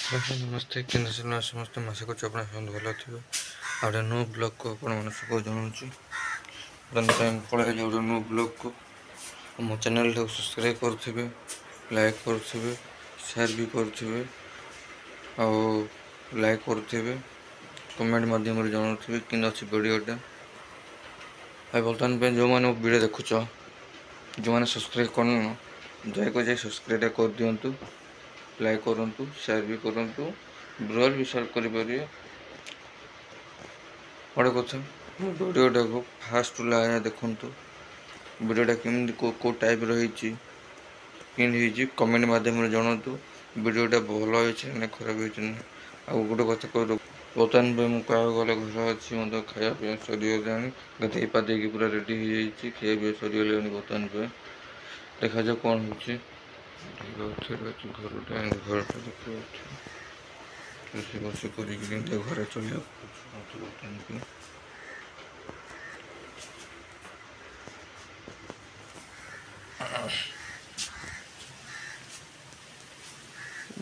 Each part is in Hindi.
नमस्ते केन्द्र सरकार समस्त मासिक चपड़ा सब भल थे आगे नो ब्लॉग को आप सब जनाऊँ पढ़ाई गोटे नो ब्लॉग को मो चैनल को सब्सक्राइब करेंगे लाइक करेंगे शेयर भी करेंगे लाइक करेंगे कमेंट मध्यम जनाऊँ कि अच्छी वीडियोटा बर्तमान जो मैंने वीडियो देखुच जो मैंने सब्सक्राइब कर दयाको सब्सक्राइब कर दिंतु लाइक करूँ शेयर भी करूँ ब्रॉल भी शेयर करें गोटे कथा वीडियोटा को फास्ट लाया देखु वीडियोटा केमी को टाइप रही कमेंट मध्यम जनातु वीडियोटा भल होना ना खराब हो गोटे कथा कह बर्तमान पे मुझे कह गले घर अच्छी मतलब खाया पीवा सरीगला गाधे पाधे पूरा रेडी हो खाया पीवा सरीगला बर्तमान पे देखा जाए कौन हो घरटा घरटा देखिए रोषे बस कर घर चलिए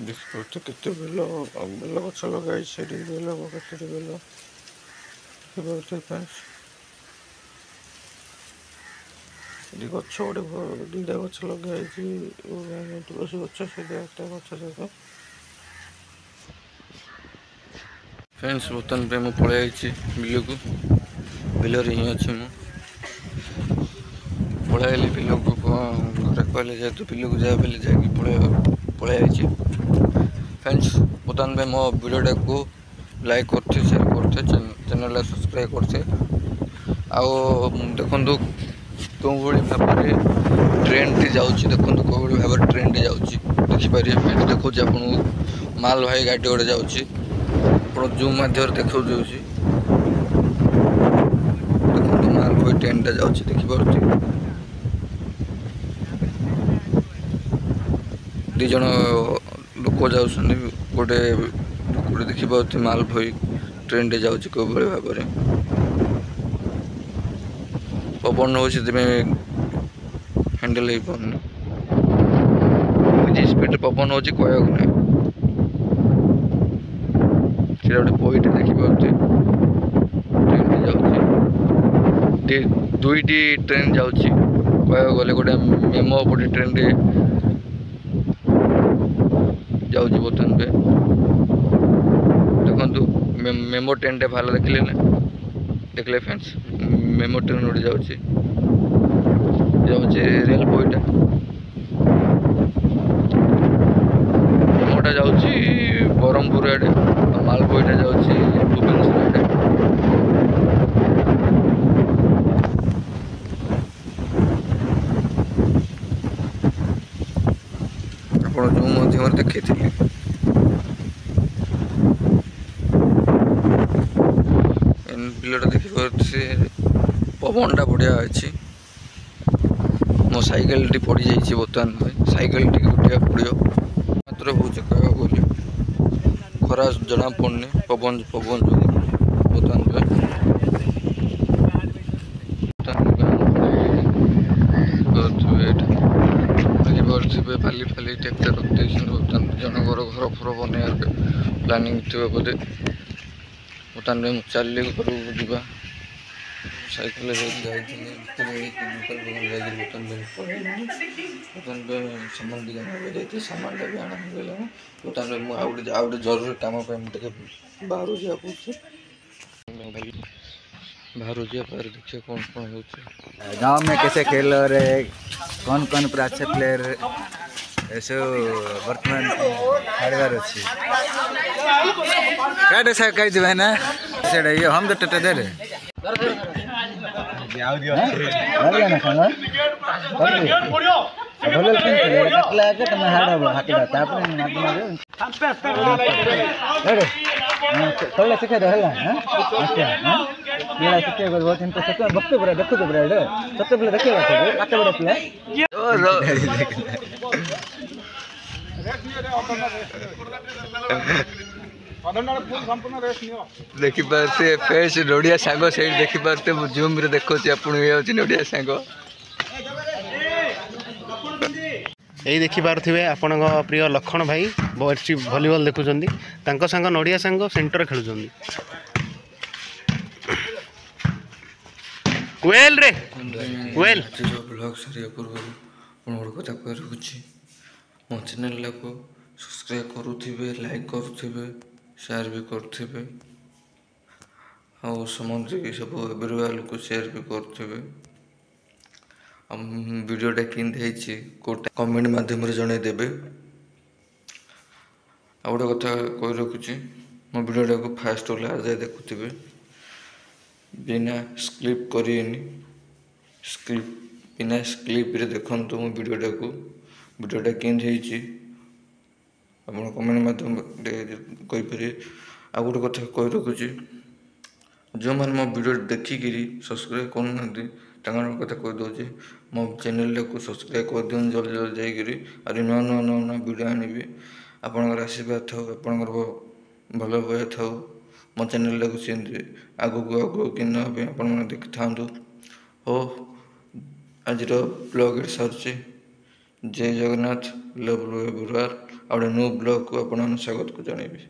देखते केते बेल बेल गच लगे से बेल केते बेल गच गोटे दिटा गच लगे तुलसी गच से गच जाक फ्रेंड्स बर्तमान पे मुझे पलि बिल को बिल ही अच्छी पलि बिल को घर कहले जेहतु बिल को जा पलि फ्रेंड्स बर्तमान पे मो वीडियोटा को लाइक करते शेयर करते चैनल सब्सक्राइब करते आओ देखु कौन भाव में ट्रेन टी जाऊँ देखो कौन भाव में ट्रेन टी जाऊँ देखिपारे फ्रेंड्स देखो आपको माल भाई गाड़ी गोटे जाऊँगी आप जूम मध्य देखा देखो माल भाई ट्रेन टा जाऊँ देखिपे दिज लोक जाऊँ गोटे गोटे देखिपे माल भाई ट्रेन टे जाऊँ कौ भाव में पवन हो हैंडल हो पानी स्पीड पवन हो कहना गोटे पईटे देखिपे ट्रेन जाऊँगी दुईटी ट्रेन जाऊँ कह गले गोटे मेमो पटे ट्रेन जाऊँ बर्तमान पे देखु मेमो ट्रेन टे भाला देखले ना देखले फ्रेंड्स मेमो ट्रेन गोटे जाऊँ रेल बईटा मेमोटा जाऊँ ब्रह्मपुर आड़े माल बईटा जाऊँ भुवनेश्वर आड़े आप जो मध्यम देखी बिलटा देखिए पवनटा बढ़िया अच्छी मो साइकेल टी पड़ जाइए बर्तमान में साइकेल टी उठा पड़ो मात्र हो कह गले खरा जना पड़नी पवन पवन जो बर्तमान देखिपे फाली फाली ट्रैक्टर रखते बर्तमान जनकर घर फर बन प्लानिंग थी बोधे बर्तमान में चल घर जा साइकेल बर्तमान सामान दी सामान भी आना बर्तमान मुझे जरूरी कम बाहर जाए बाहर जाए देखिए कौन कौन हो गाँव में कैसे खेल रहे कौन कौन पूरा अच्छे प्लेयर ऐसे वर्तमान खेलवार अच्छी क्या सर कही देवे ना ये हम तो टेटे दे रहे शिखे शिखे बहुत इंटरेस्ट भक्ति पूरा देखु पूरा सत्य पिला देखिए आटे बड़ा पिला देखिपारे फेस नोडिया सांग से देखिपारे जूम रे देखो आप नोडिया सांग यही देखिपे आपण प्रिय लखन भाई बसी भलीबल देखुं सांग नड़िया सांग सेंटर खेलुं वेल रे वेल ब्लॉग सारे पूर्व गोटे कथा कही रखुच्छी मो चैनल को सब्सक्राइब करुवे लाइक करुवे शेयर भी करुवे समझ सब एवरीवा लोग शेयर भी करुवे वीडियोटा कि कमेंट मध्यम जनईदेवे आ गोटे कथा कही रखुच्छी मो वीडियोटा को फास्ट लास्ट जाए देखुवे बिना स्क्रिप्ट करेनि स्क्रिप्ट बिना स्क्रिप्ट रे देखंतु मो वीडियोटा केंदी आपण कमेंट माध्यम कही पारे आ गोटे कथा कही रखुच्छी जो मैंने मो वीडियो देखिक सब्सक्राइब करना कथा कही दूसरी मो चैनल को सब्सक्राइब कर दिखाँ जल्दी जल्दी जाकि और नुआ नुआ नुआ नुआ वीडियो आनी आपणकर आशीर्वाद था आपणकर भल भय था मो चैनल को सेमती आगू आगू कि आपण देखी था हो आज ब्लॉग सारी जय जगन्नाथ लव एवरीवन आ न्यू ब्लॉग को आप स्वागत को जनइबी।